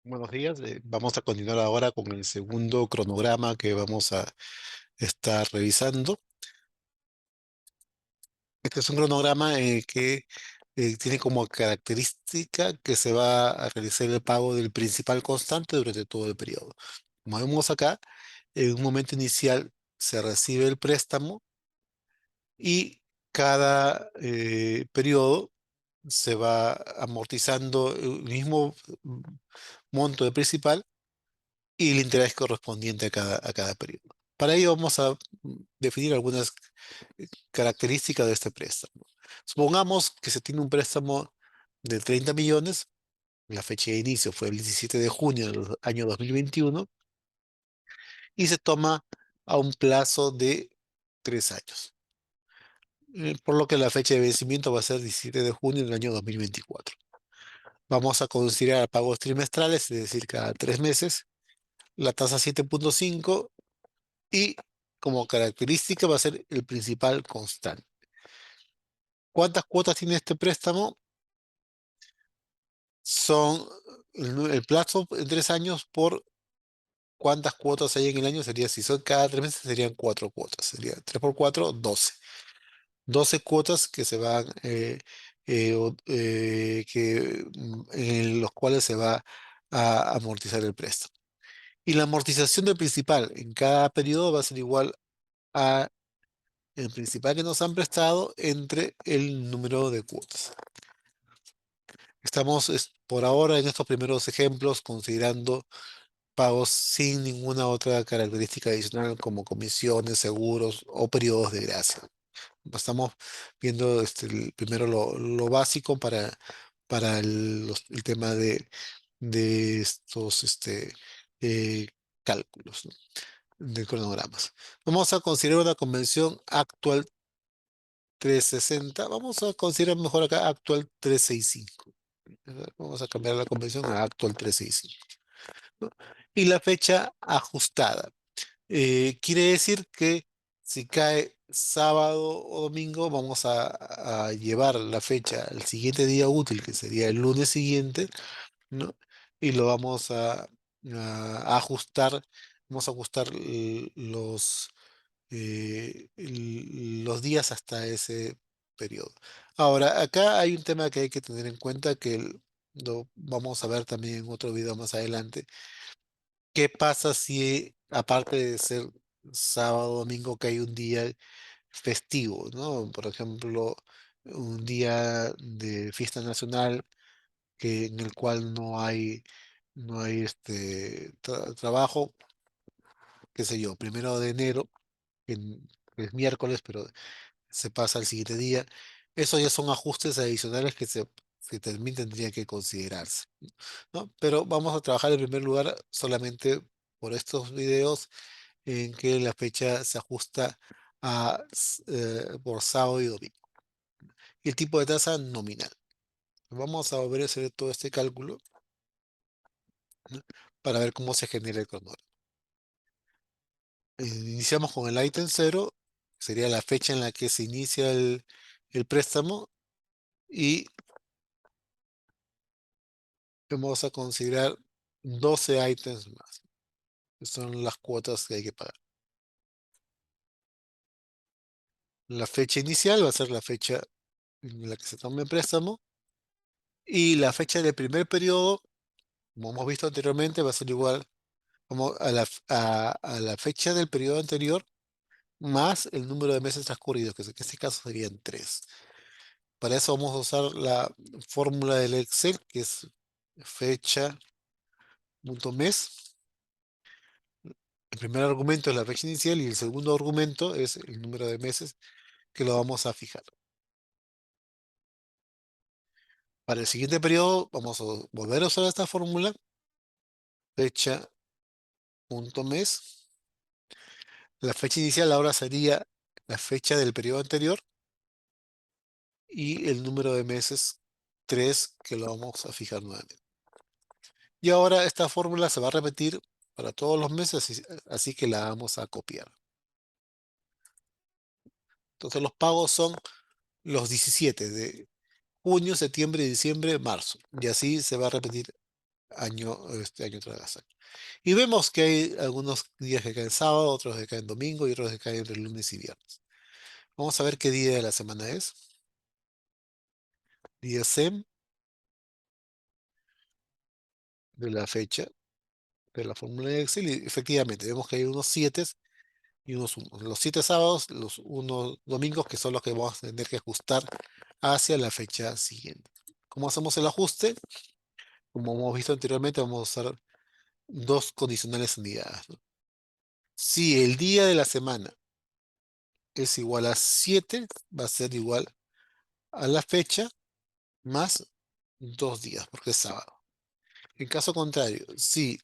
Buenos días. Vamos a continuar ahora con el segundo cronograma que vamos a estar revisando. Este es un cronograma que tiene como característica que se va a realizar el pago del principal constante durante todo el periodo. Como vemos acá, en un momento inicial se recibe el préstamo y cada periodo se va amortizando el mismo monto de principal y el interés correspondiente a cada periodo. Para ello vamos a definir algunas características de este préstamo. Supongamos que se tiene un préstamo de 30 millones, la fecha de inicio fue el 17 de junio del año 2021 y se toma a un plazo de 3 años, por lo que la fecha de vencimiento va a ser 17 de junio del año 2024. Vamos a considerar pagos trimestrales, es decir, cada 3 meses, la tasa 7,5 y como característica va a ser el principal constante. ¿Cuántas cuotas tiene este préstamo? Son el plazo en 3 años por cuántas cuotas hay en el año. Sería, si son cada 3 meses, serían 4 cuotas. Sería 3 por 4, 12. 12 cuotas que se van, en los cuales se va a amortizar el préstamo. Y la amortización del principal en cada periodo va a ser igual a el principal que nos han prestado entre el número de cuotas. Estamos por ahora en estos primeros ejemplos considerando pagos sin ninguna otra característica adicional como comisiones, seguros o periodos de gracia. Estamos viendo primero lo básico para el tema de estos eh, cálculos, ¿no? De cronogramas. Vamos a considerar una convención actual 360. Vamos a considerar mejor acá actual 365. Vamos a cambiar la convención a actual 365, ¿no? Y la fecha ajustada. Quiere decir que si cae sábado o domingo, vamos a llevar la fecha al siguiente día útil, que sería el lunes siguiente, ¿no? Y lo vamos a ajustar. Vamos a ajustar los días hasta ese periodo. Ahora, acá hay un tema que hay que tener en cuenta que lo vamos a ver también en otro video más adelante. ¿Qué pasa si, aparte de ser sábado, domingo, que hay un día festivo, ¿no? Por ejemplo, un día de fiesta nacional en el cual no hay trabajo, qué sé yo, 1 de enero, que es miércoles, pero se pasa al siguiente día. Eso ya son ajustes adicionales que también tendrían que considerarse, ¿no? Pero vamos a trabajar en primer lugar solamente por estos videos en que la fecha se ajusta por sábado y domingo. Y el tipo de tasa nominal. Vamos a volver a hacer todo este cálculo, ¿no? Para ver cómo se genera el cronograma. Iniciamos con el ítem cero, sería la fecha en la que se inicia el préstamo y vamos a considerar 12 ítems más, que son las cuotas que hay que pagar. La fecha inicial va a ser la fecha en la que se toma el préstamo y la fecha del primer periodo, como hemos visto anteriormente, va a ser igual como a la fecha del periodo anterior más el número de meses transcurridos, que en este caso serían 3. Para eso vamos a usar la fórmula del Excel, que es fecha punto mes. El primer argumento es la fecha inicial y el segundo argumento es el número de meses que lo vamos a fijar. Para el siguiente periodo vamos a volver a usar esta fórmula, fecha punto mes. La fecha inicial ahora sería la fecha del periodo anterior y el número de meses 3 que lo vamos a fijar nuevamente. Y ahora esta fórmula se va a repetir para todos los meses, así que la vamos a copiar. Entonces los pagos son los 17 de junio, septiembre, diciembre, marzo. Y así se va a repetir año tras año. Y vemos que hay algunos días que caen sábado, otros que caen domingo y otros que caen entre lunes y viernes. Vamos a ver qué día de la semana es. Día SEM de la fecha de la fórmula de Excel y efectivamente vemos que hay unos 7 y unos 1. Los 7 sábados, los unos domingos que son los que vamos a tener que ajustar hacia la fecha siguiente. ¿Cómo hacemos el ajuste? Como hemos visto anteriormente, vamos a usar dos condicionales unidas, ¿no? Si el día de la semana es igual a 7, va a ser igual a la fecha más 2 días, porque es sábado. En caso contrario, si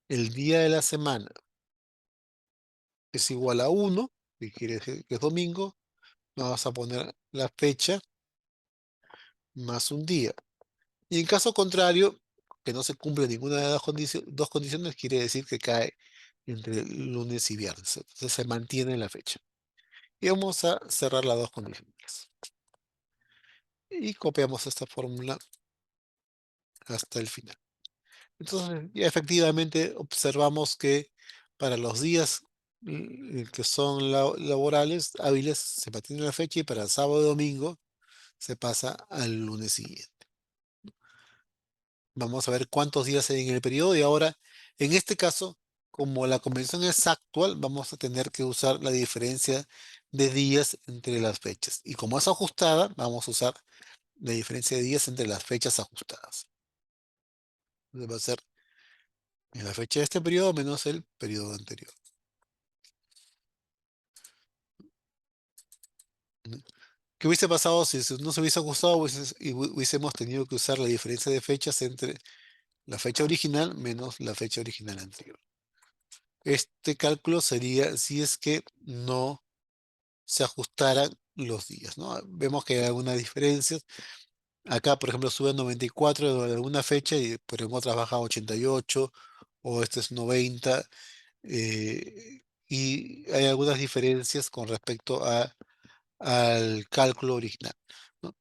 el día de la semana es igual a 1, que quiere decir que es domingo, vamos a poner la fecha más un día. Y en caso contrario, que no se cumple ninguna de las dos condiciones, quiere decir que cae entre lunes y viernes. Entonces se mantiene la fecha. Y vamos a cerrar las dos condiciones. Y copiamos esta fórmula hasta el final. Entonces, ya efectivamente observamos que para los días que son laborales, hábiles, se mantiene la fecha y para sábado y domingo se pasa al lunes siguiente. Vamos a ver cuántos días hay en el periodo y ahora, en este caso, como la convención es actual, vamos a tener que usar la diferencia de días entre las fechas. Y como es ajustada, vamos a usar la diferencia de días entre las fechas ajustadas. Entonces va a ser la fecha de este periodo menos el periodo anterior. ¿No? ¿Qué hubiese pasado si no se hubiese ajustado y hubiésemos tenido que usar la diferencia de fechas entre la fecha original menos la fecha original anterior? Este cálculo sería si es que no se ajustaran los días, ¿no? Vemos que hay algunas diferencias. Acá, por ejemplo, sube 94 de alguna fecha, pero en otras baja 88, o este es 90, y hay algunas diferencias con respecto al cálculo original, ¿no?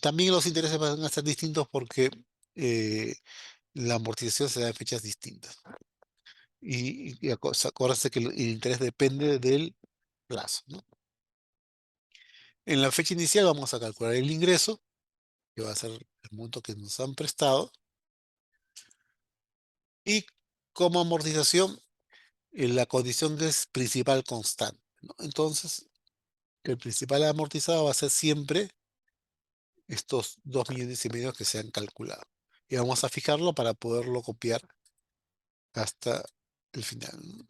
También los intereses van a ser distintos porque eh, la amortización se da en fechas distintas. Y acuérdense que el interés depende del plazo, ¿no? En la fecha inicial vamos a calcular el ingreso, que va a ser el monto que nos han prestado, y como amortización, la condición que es principal constante, ¿no? Entonces, el principal amortizado va a ser siempre estos 2,5 millones que se han calculado. Y vamos a fijarlo para poderlo copiar hasta el final, ¿no?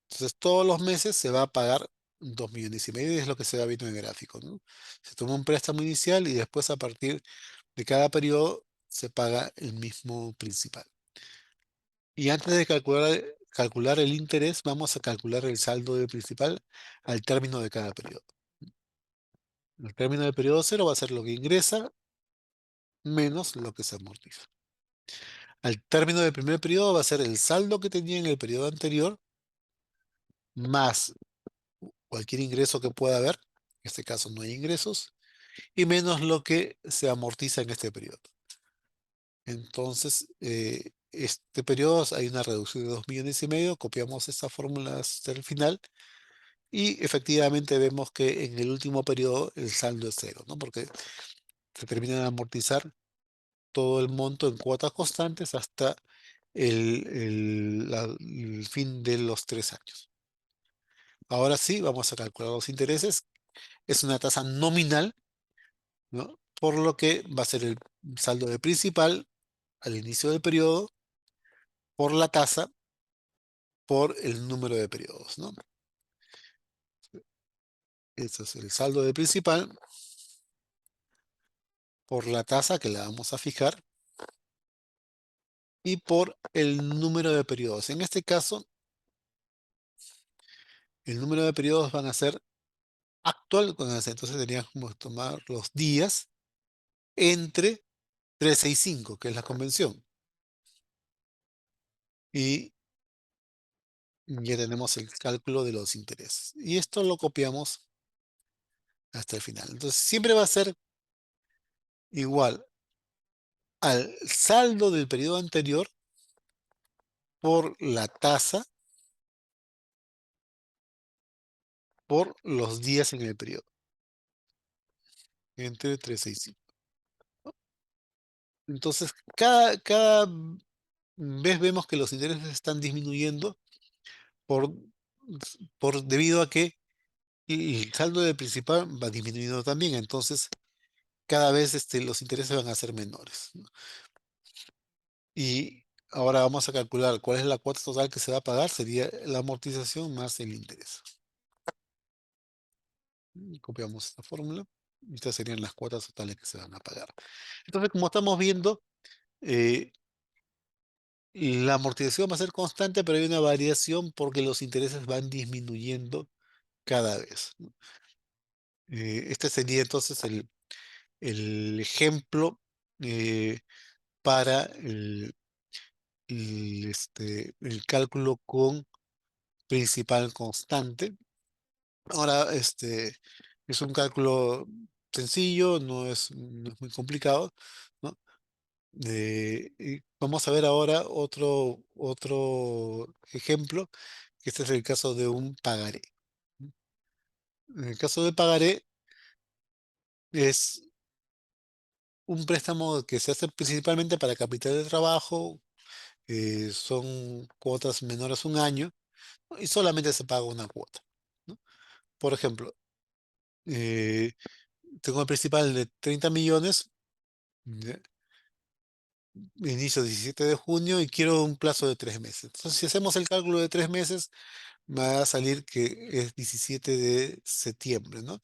Entonces, todos los meses se va a pagar 2,5 millones y es lo que se va viendo en el gráfico, ¿no? Se toma un préstamo inicial y después a partir de cada periodo se paga el mismo principal. Y antes de calcular el interés, vamos a calcular el saldo del principal al término de cada periodo. El término del periodo cero va a ser lo que ingresa menos lo que se amortiza. Al término del primer periodo va a ser el saldo que tenía en el periodo anterior más cualquier ingreso que pueda haber. En este caso no hay ingresos. Y menos lo que se amortiza en este periodo. Entonces, este periodo hay una reducción de 2,5 millones. Copiamos esta fórmula hasta el final. Y efectivamente vemos que en el último periodo el saldo es cero, ¿no? Porque se termina de amortizar todo el monto en cuotas constantes hasta el fin de los 3 años. Ahora sí, vamos a calcular los intereses. Es una tasa nominal, ¿no? Por lo que va a ser el saldo de principal al inicio del periodo por la tasa por el número de periodos, ¿no? Ese es el saldo de principal por la tasa que la vamos a fijar y por el número de periodos. En este caso, el número de periodos van a ser actual con ese. Entonces teníamos que tomar los días entre 13 y 5, que es la convención. Y ya tenemos el cálculo de los intereses. Y esto lo copiamos hasta el final. Entonces siempre va a ser igual al saldo del periodo anterior por la tasa por los días en el periodo, entre 365. Entonces, cada vez vemos que los intereses están disminuyendo por, debido a que el saldo del principal va disminuyendo también. Entonces, cada vez los intereses van a ser menores, ¿no? Y ahora vamos a calcular cuál es la cuota total que se va a pagar. Sería la amortización más el interés. Y copiamos esta fórmula. Y estas serían las cuotas totales que se van a pagar. Entonces, como estamos viendo, eh, la amortización va a ser constante, pero hay una variación porque los intereses van disminuyendo cada vez, ¿no? Este sería entonces el ejemplo eh, para el cálculo con principal constante. Ahora, es un cálculo sencillo, no es muy complicado, ¿no? Y vamos a ver ahora otro ejemplo, que este es el caso de un pagaré. En el caso de pagaré, es un préstamo que se hace principalmente para capital de trabajo, son cuotas menores a un año, ¿no? Y solamente se paga una cuota, ¿no? Por ejemplo, eh, tengo el principal de 30 millones, ¿ya? Inicio 17 de junio y quiero un plazo de 3 meses. Entonces, si hacemos el cálculo de 3 meses, me va a salir que es 17 de septiembre, ¿no?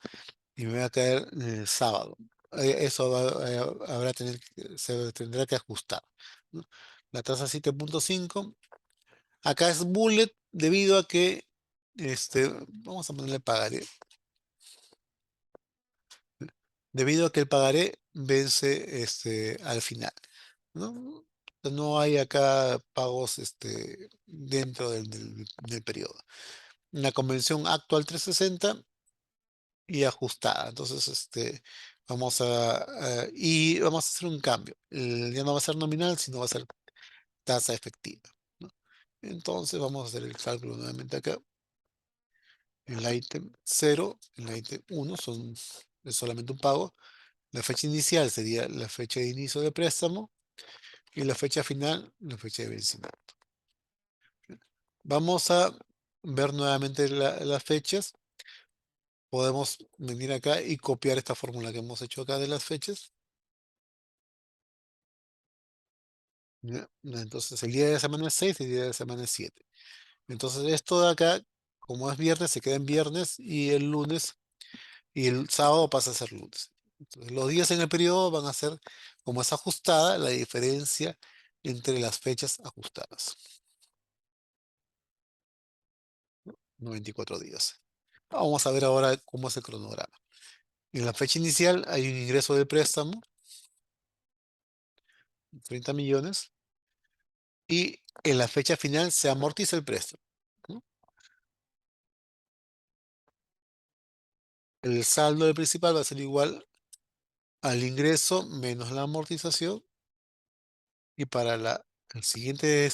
Y me va a caer sábado. Eso se tendrá que ajustar, ¿no? La tasa 7,5. Acá es bullet debido a que, vamos a ponerle pagaré, debido a que el pagaré vence al final, ¿no? No hay acá pagos dentro del periodo. La convención actual 360 y ajustada. Entonces, y vamos a hacer un cambio. Ya no va a ser nominal, sino va a ser tasa efectiva, ¿no? Entonces, vamos a hacer el cálculo nuevamente acá. El ítem 0, el ítem 1 es solamente un pago. La fecha inicial sería la fecha de inicio de préstamo y la fecha final, la fecha de vencimiento. Vamos a ver nuevamente las fechas. Podemos venir acá y copiar esta fórmula que hemos hecho acá de las fechas, ¿ya? Entonces, el día de la semana es 6, el día de la semana es 7. Entonces, esto de acá, como es viernes, se queda en viernes y el lunes y el sábado pasa a ser lunes. Entonces, los días en el periodo van a ser, como es ajustada, la diferencia entre las fechas ajustadas, no 24 días. Vamos a ver ahora cómo es el cronograma. En la fecha inicial hay un ingreso de préstamo, 30 millones, y en la fecha final se amortiza el préstamo, ¿no? El saldo del principal va a ser igual al ingreso menos la amortización, y para el siguiente,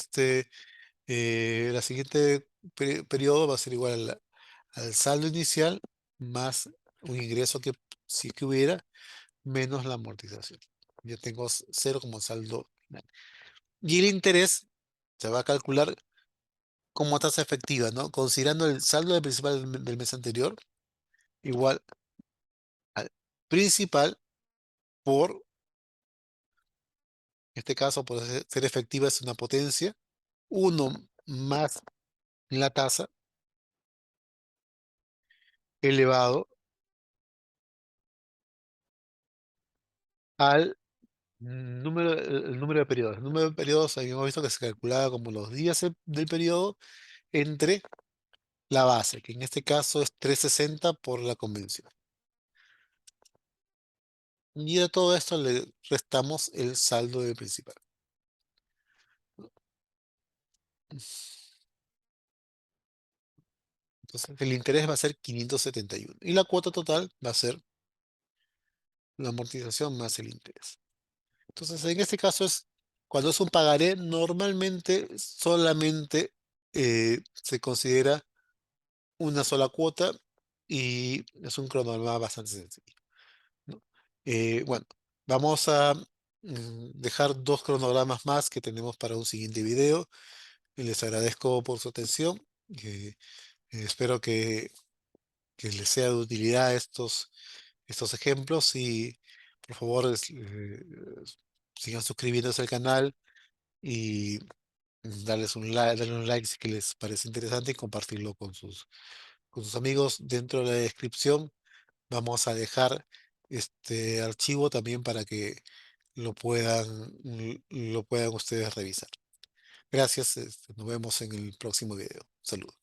la siguiente periodo va a ser igual al saldo inicial más un ingreso que sí que hubiera menos la amortización. Yo tengo cero como saldo final. Y el interés se va a calcular como tasa efectiva, ¿no? Considerando el saldo del principal del mes anterior igual al principal por, en este caso, por ser efectiva es una potencia, uno más la tasa elevado al el número de periodos. El número de periodos habíamos visto que se calculaba como los días del periodo entre la base, que en este caso es 360 por la convención. Y a todo esto le restamos el saldo del principal. Entonces, el interés va a ser 571. Y la cuota total va a ser la amortización más el interés. Entonces, en este caso cuando es un pagaré, normalmente solamente se considera una sola cuota y es un cronograma bastante sencillo, ¿no? Bueno, vamos a dejar dos cronogramas más que tenemos para un siguiente video. Les agradezco por su atención. eh, espero que les sea de utilidad estos ejemplos y por favor sigan suscribiéndose al canal y darle un like si que les parece interesante y compartirlo con sus amigos. Dentro de la descripción vamos a dejar este archivo también para que lo puedan ustedes revisar. Gracias, nos vemos en el próximo video. Saludos.